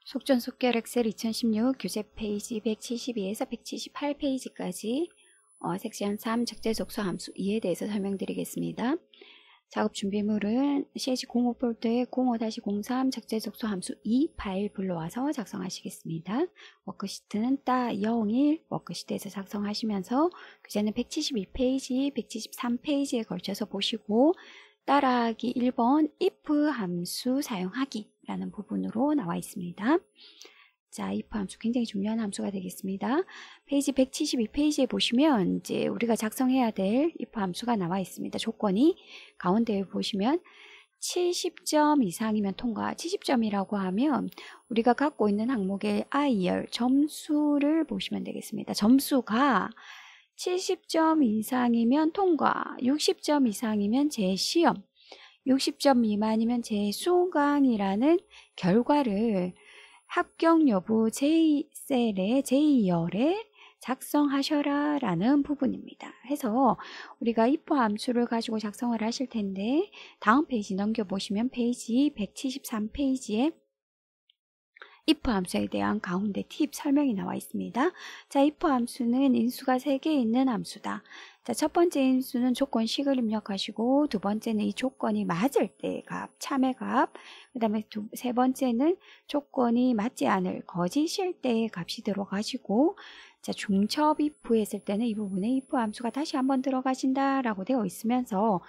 속전속결 엑셀 2016 교재 페이지 172에서 178페이지까지 섹션 3 적재적소 함수 2에 대해서 설명드리겠습니다. 작업 준비물은 CH05 폴더에 05-03 적재적소 함수 2 파일 불러와서 작성하시겠습니다. 워크시트는 따 01 워크시트에서 작성하시면서 교재는 172페이지, 173페이지에 걸쳐서 보시고 따라하기 1번 if 함수 사용하기 라는 부분으로 나와 있습니다. 자, if 함수 굉장히 중요한 함수가 되겠습니다. 페이지 172페이지에 보시면 이제 우리가 작성해야 될 if 함수가 나와 있습니다. 조건이 가운데에 보시면 70점 이상이면 통과. 70점이라고 하면 우리가 갖고 있는 항목의 IR 점수를 보시면 되겠습니다. 점수가 70점 이상이면 통과, 60점 이상이면 재시험, 60점 미만이면 재수강이라는 결과를 합격 여부 J셀에 J열에 작성하셔라 라는 부분입니다. 해서 우리가 if 함수를 가지고 작성을 하실 텐데 다음 페이지 넘겨보시면 페이지 173페이지에 if 함수에 대한 가운데 팁 설명이 나와 있습니다. 자, if 함수는 인수가 3개 있는 함수다. 자, 첫 번째 인수는 조건식을 입력하시고 두 번째는 이 조건이 맞을 때의 값, 참의 값, 그 다음에 세 번째는 조건이 맞지 않을 거짓일 때의 값이 들어가시고 자, 중첩 if 했을 때는 이 부분에 if 함수가 다시 한번 들어가신다라고 되어 있으면서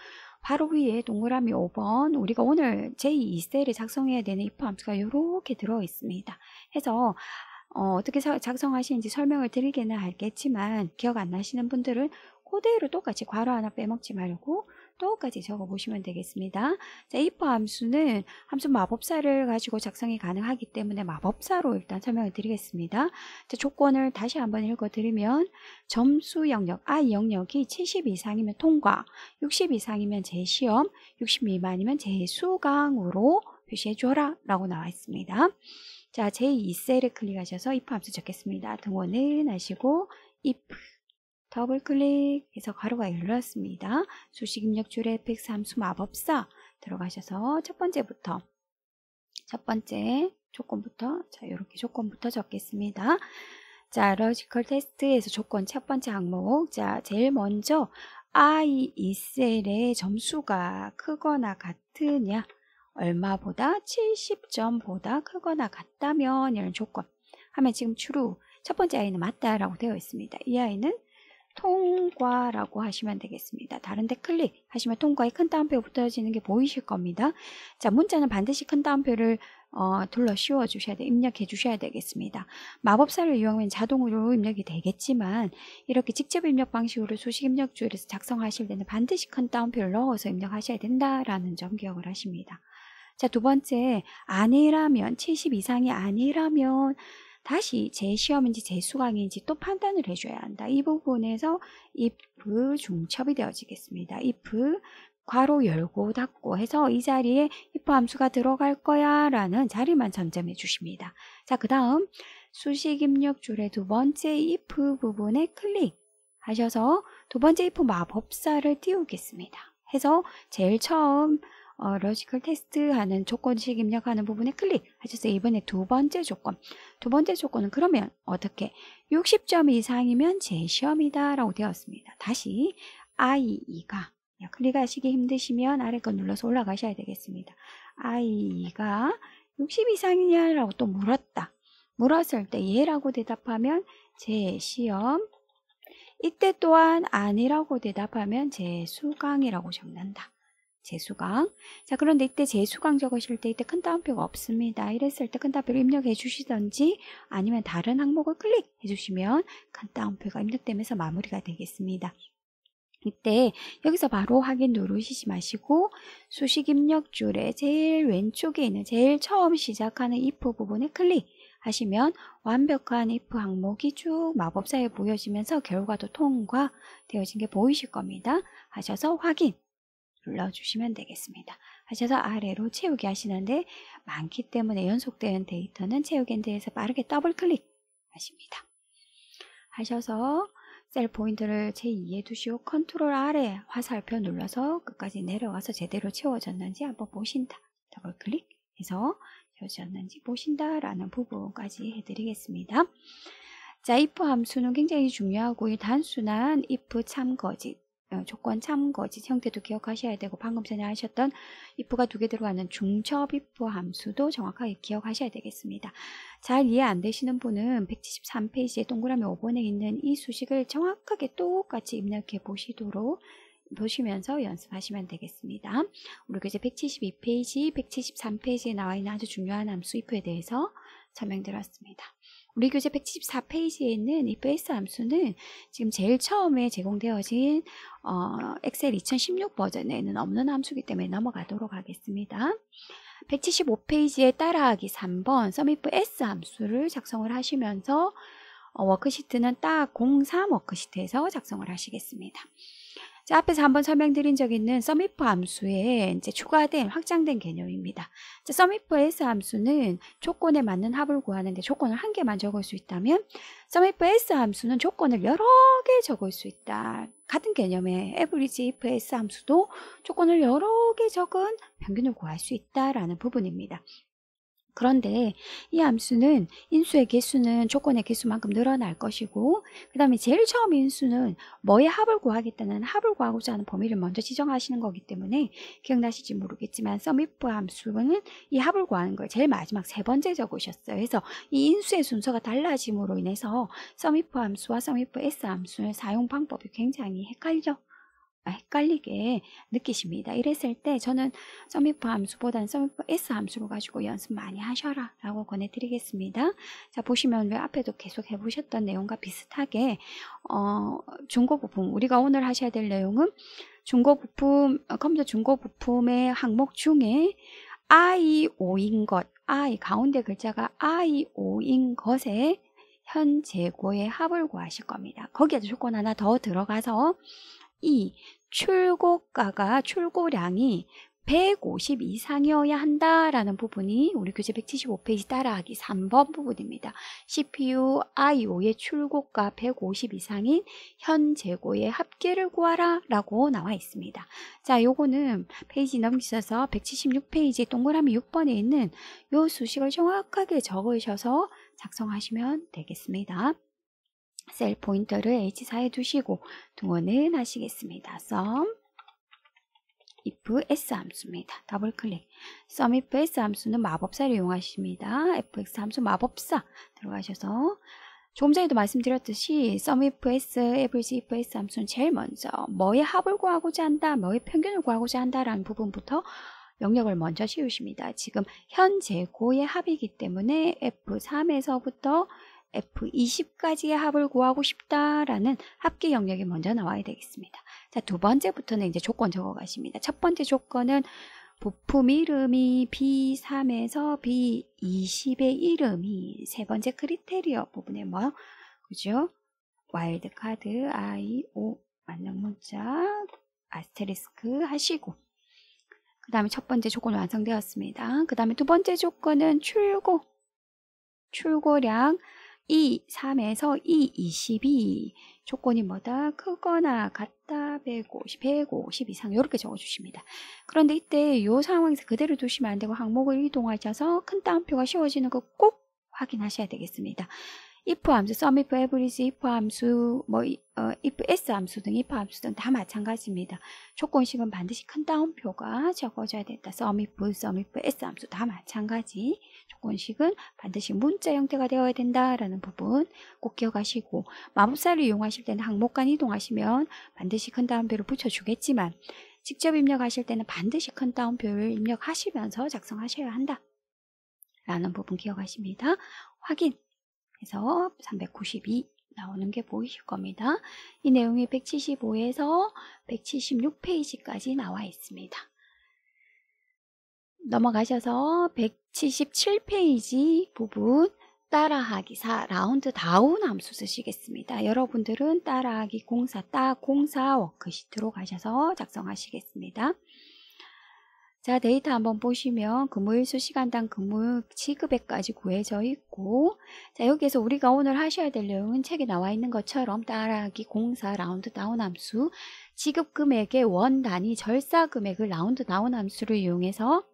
바로 위에 동그라미 5번 우리가 오늘 제2셀에 작성해야 되는 if 함수가 이렇게 들어 있습니다. 해서 어떻게 작성하시는지 설명을 드리기는 하겠지만 기억 안 나시는 분들은 그대로 똑같이 괄호 하나 빼먹지 말고 똑같이 적어보시면 되겠습니다. 자, if 함수는 함수 마법사를 가지고 작성이 가능하기 때문에 마법사로 일단 설명을 드리겠습니다. 자, 조건을 다시 한번 읽어드리면 점수 영역, I 영역이 70 이상이면 통과, 60 이상이면 재시험, 60 미만이면 재수강으로 표시해줘라 라고 나와 있습니다. 자, 제2셀에 클릭하셔서 if 함수 적겠습니다. 등원을 하시고 if 더블 클릭해서 가로가 열렸습니다. 수식 입력 줄에 fx 함수 마법사 들어가셔서 첫 번째 조건부터 자, 이렇게 조건부터 적겠습니다. 자, 로지컬 테스트에서 조건 첫 번째 항목. 자, 제일 먼저 I 이 셀의 점수가 크거나 같으냐, 얼마보다 70점보다 크거나 같다면 이런 조건 하면 지금 true 첫 번째 I는 맞다라고 되어 있습니다. 이 I는 통과라고 하시면 되겠습니다. 다른데 클릭하시면 통과의 큰 따옴표 붙어지는 게 보이실 겁니다. 자, 문자는 반드시 큰 따옴표를 둘러 씌워 주셔야 입력해 주셔야 되겠습니다. 마법사를 이용하면 자동으로 입력이 되겠지만 이렇게 직접 입력 방식으로 수식 입력 줄에서 작성하실 때는 반드시 큰 따옴표를 넣어서 입력하셔야 된다라는 점 기억을 하십니다. 자, 두 번째, 아니라면 70 이상이 아니라면 다시 재시험인지 재수강인지 또 판단을 해줘야 한다. 이 부분에서 if 중첩이 되어지겠습니다. if 괄호 열고 닫고 해서 이 자리에 if 함수가 들어갈 거야 라는 자리만 전점해 주십니다. 자, 그 다음 수식 입력 줄의 두 번째 if 부분에 클릭하셔서 두 번째 if 마법사를 띄우겠습니다. 해서 제일 처음 로지컬 테스트 하는 조건식 입력하는 부분에 클릭하셔서 이번에 두 번째 조건은 그러면 어떻게 60점 이상이면 재시험이다 라고 되었습니다. 다시 I2가 클릭하시기 힘드시면 아래 거 눌러서 올라가셔야 되겠습니다. I2가 60 이상이냐 라고 또 물었을 때 예라고 대답하면 재시험, 이때 또한 아니라고 대답하면 재수강이라고 적는다. 재수강. 자, 그런데 이때 재수강 적으실 때 이때 큰 따옴표가 없습니다. 이랬을 때 큰 따옴표를 입력해 주시던지 아니면 다른 항목을 클릭해 주시면 큰 따옴표가 입력되면서 마무리가 되겠습니다. 이때 여기서 바로 확인 누르시지 마시고 수식 입력 줄에 제일 왼쪽에 있는 제일 처음 시작하는 if 부분에 클릭하시면 완벽한 if 항목이 쭉 마법사에 보여지면서 결과도 통과되어진 게 보이실 겁니다. 하셔서 확인 눌러주시면 되겠습니다. 하셔서 아래로 채우기 하시는데 많기 때문에 연속되는 데이터는 채우기 엔드에서 빠르게 더블 클릭 하십니다. 하셔서 셀 포인트를 제2에 두시고 컨트롤 아래 화살표 눌러서 끝까지 내려가서 제대로 채워졌는지 한번 보신다. 더블 클릭 해서 되어졌는지 보신다라는 부분까지 해드리겠습니다. 자, if 함수는 굉장히 중요하고 이 단순한 if 참거짓, 조건 참거짓 형태도 기억하셔야 되고 방금 전에 하셨던 if가 2개 들어가는 중첩 if 함수도 정확하게 기억하셔야 되겠습니다. 잘 이해 안 되시는 분은 173페이지에 동그라미 5번에 있는 이 수식을 정확하게 똑같이 입력해 보시면서 연습하시면 되겠습니다. 우리 교재 172페이지, 173페이지에 나와 있는 아주 중요한 함수 if에 대해서 설명드렸습니다. 우리 교재 174페이지에 있는 if 함수는 지금 제일 처음에 제공되어진 엑셀 2016 버전에는 없는 함수이기 때문에 넘어가도록 하겠습니다. 175페이지에 따라하기 3번 SUMIF S 함수를 작성을 하시면서 워크시트는 딱 03 워크시트에서 작성을 하시겠습니다. 자, 앞에서 한번 설명드린 적 있는 SUMIF 함수에 이제 추가된 확장된 개념입니다. 자, SUMIF S 함수는 조건에 맞는 합을 구하는데 조건을 한 개만 적을 수 있다면 SUMIF S 함수는 조건을 여러 개 적을 수 있다. 같은 개념의 average if S 함수도 조건을 여러 개 적은 평균을 구할 수 있다라는 부분입니다. 그런데 이 함수는 인수의 개수는 조건의 개수만큼 늘어날 것이고 그 다음에 제일 처음 인수는 뭐의 합을 구하겠다는 합을 구하고자 하는 범위를 먼저 지정하시는 거기 때문에 기억나실지 모르겠지만 SUMIF 함수는 이 합을 구하는 걸 제일 마지막 3번째 적으셨어요. 그래서 이 인수의 순서가 달라짐으로 인해서 SUMIF 함수와 SUMIF S 함수의 사용 방법이 굉장히 헷갈리게 느끼십니다. 이랬을 때 저는 SUMIF 함수보다는 SUMIF S 함수로 가지고 연습 많이 하셔라 라고 권해드리겠습니다. 자, 보시면 왜 앞에도 계속 해보셨던 내용과 비슷하게 중고 부품, 우리가 오늘 하셔야 될 내용은 중고 부품, 컴퓨터 중고 부품의 항목 중에 I5인 것, I 가운데 글자가 I5인 것에 현 재고의 합을 구하실 겁니다. 거기에도 조건 하나 더 들어가서 이 출고량이 150 이상이어야 한다라는 부분이 우리 교재 175페이지 따라하기 3번 부분입니다. CPU i5의 출고가 150 이상인 현 재고의 합계를 구하라 라고 나와 있습니다. 자, 요거는 페이지 넘기셔서 176페이지 동그라미 6번에 있는 요 수식을 정확하게 적으셔서 작성하시면 되겠습니다. 셀 포인터를 H4에 두시고 등원은 하시겠습니다. SUM if S 함수입니다. 더블 클릭. SUM if S 함수는 마법사를 이용하십니다. fx 함수 마법사 들어가셔서 조금 전에도 말씀드렸듯이 SUM if S, average if S 함수는 제일 먼저 뭐의 합을 구하고자 한다, 뭐의 평균을 구하고자 한다라는 부분부터 영역을 먼저 씌우십니다. 지금 현 재고의 합이기 때문에 F3에서부터 F20까지의 합을 구하고 싶다라는 합계 영역이 먼저 나와야 되겠습니다. 자, 두 번째부터는 이제 조건 적어 가십니다. 첫 번째 조건은 부품 이름이 B3에서 B20의 이름이 세 번째 크리테리어 부분에 그죠? 와일드 카드 I5 맞는 문자 아스테리스크 하시고 그 다음에 첫 번째 조건 완성되었습니다. 그 다음에 두 번째 조건은 출고량 E3에서 E22 조건이 뭐다? 크거나 같다 150 이상 이렇게 적어주십니다. 그런데 이때 이 상황에서 그대로 두시면 안 되고 항목을 이동하셔서 큰 따옴표가 씌워지는 거 꼭 확인하셔야 되겠습니다. if 함수, SUMIF, average, if 함수, if S 함수 등 if 함수 등 다 마찬가지입니다. 조건식은 반드시 큰 따옴표가 적어져야 된다. SUMIF, S 함수 다 마찬가지. 조건식은 반드시 문자 형태가 되어야 된다라는 부분 꼭 기억하시고 마법사를 이용하실 때는 항목간 이동하시면 반드시 큰 따옴표를 붙여주겠지만 직접 입력하실 때는 반드시 큰 따옴표를 입력하시면서 작성하셔야 한다. 라는 부분 기억하십니다. 확인! 해서 392 나오는 게 보이실 겁니다. 이 내용이 175에서 176페이지까지 나와 있습니다. 넘어가셔서 177페이지 부분 따라하기 4 라운드 다운 함수 쓰시겠습니다. 여러분들은 따라하기 공사 워크시트로 가셔서 작성하시겠습니다. 자, 데이터 한번 보시면 근무일수 시간당 근무 지급액까지 구해져 있고 자, 여기에서 우리가 오늘 하셔야 될 내용은 책에 나와 있는 것처럼 따라하기 공사 라운드 다운 함수 지급 금액의 원 단위 절사 금액을 라운드 다운 함수를 이용해서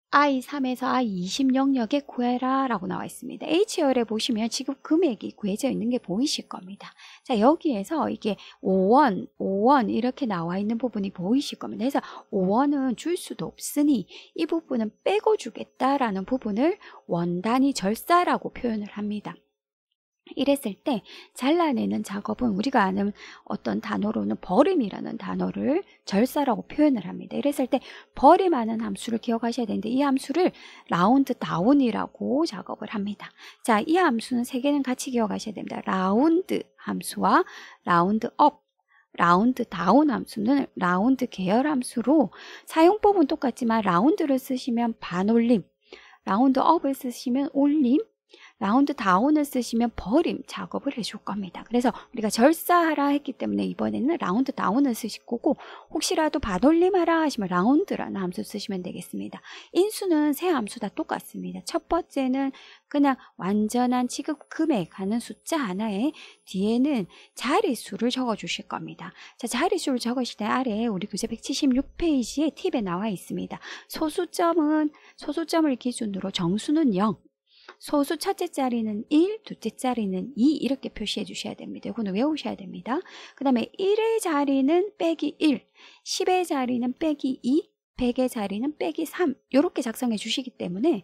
I3에서 I20 영역에 구해라 라고 나와 있습니다. H열에 보시면 지급 금액이 구해져 있는 게 보이실 겁니다. 자, 여기에서 이게 5원 이렇게 나와 있는 부분이 보이실 겁니다. 그래서 5원은 줄 수도 없으니 이 부분은 빼고 주겠다라는 부분을 원단위 절사라고 표현을 합니다. 이랬을 때 잘라내는 작업은 우리가 아는 어떤 단어로는 버림이라는 단어를 절사라고 표현을 합니다. 이랬을 때 버림하는 함수를 기억하셔야 되는데 이 함수를 라운드 다운이라고 작업을 합니다. 자, 이 함수는 세 개는 같이 기억하셔야 됩니다. 라운드 함수와 라운드 업, 라운드 다운 함수는 라운드 계열 함수로 사용법은 똑같지만 라운드를 쓰시면 반올림, 라운드 업을 쓰시면 올림, 라운드 다운을 쓰시면 버림 작업을 해줄 겁니다. 그래서 우리가 절사하라 했기 때문에 이번에는 라운드 다운을 쓰실 거고 혹시라도 반올림하라 하시면 라운드라는 함수 쓰시면 되겠습니다. 인수는 세 함수 다 똑같습니다. 첫 번째는 그냥 완전한 지급 금액 하는 숫자 하나에 뒤에는 자릿수를 적어 주실 겁니다. 자, 자릿수를 적으실 때 아래에 우리 교재 176페이지에 팁에 나와 있습니다. 소수점을 기준으로 정수는 0, 소수 첫째 자리는 1, 둘째 자리는 2 이렇게 표시해 주셔야 됩니다. 이거는 외우셔야 됩니다. 그 다음에 1의 자리는 빼기 1, 10의 자리는 빼기 2, 100의 자리는 빼기 3 이렇게 작성해 주시기 때문에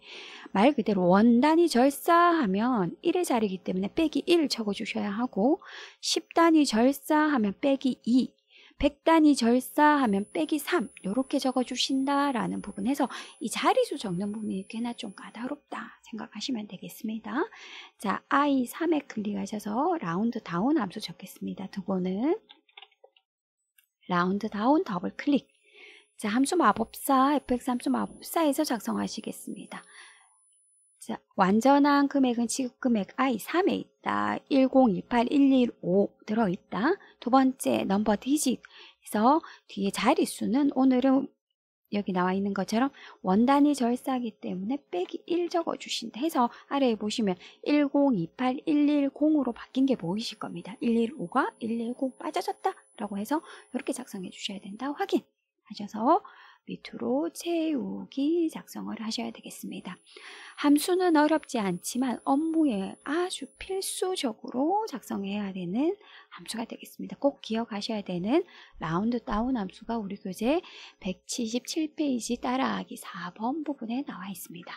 말 그대로 원단위 절사하면 1의 자리이기 때문에 빼기 1 적어 주셔야 하고 10단위 절사하면 빼기 2, 100단위 절사하면 빼기 3 이렇게 적어주신다라는 부분에서 이 자리수 적는 부분이 꽤나 좀 까다롭다 생각하시면 되겠습니다. 자, I3에 클릭하셔서 라운드 다운 함수 적겠습니다. 두고는 라운드 다운 더블 클릭. 자, 함수 마법사, fx 함수 마법사에서 작성하시겠습니다. 자, 완전한 금액은 지급금액 I3에 있다. 1018115 들어있다. 두 번째 넘버 디짓에서 뒤에 자릿수는 오늘은 여기 나와 있는 것처럼 원단위 절사기 때문에 빼기 1 적어주신다 해서 아래에 보시면 1028110으로 바뀐 게 보이실 겁니다. 115가 110 빠져졌다 라고 해서 이렇게 작성해 주셔야 된다 확인하셔서 밑으로 채우기 작성을 하셔야 되겠습니다. 함수는 어렵지 않지만 업무에 아주 필수적으로 작성해야 되는 함수가 되겠습니다. 꼭 기억하셔야 되는 라운드 다운 함수가 우리 교재 177페이지 따라하기 4번 부분에 나와 있습니다.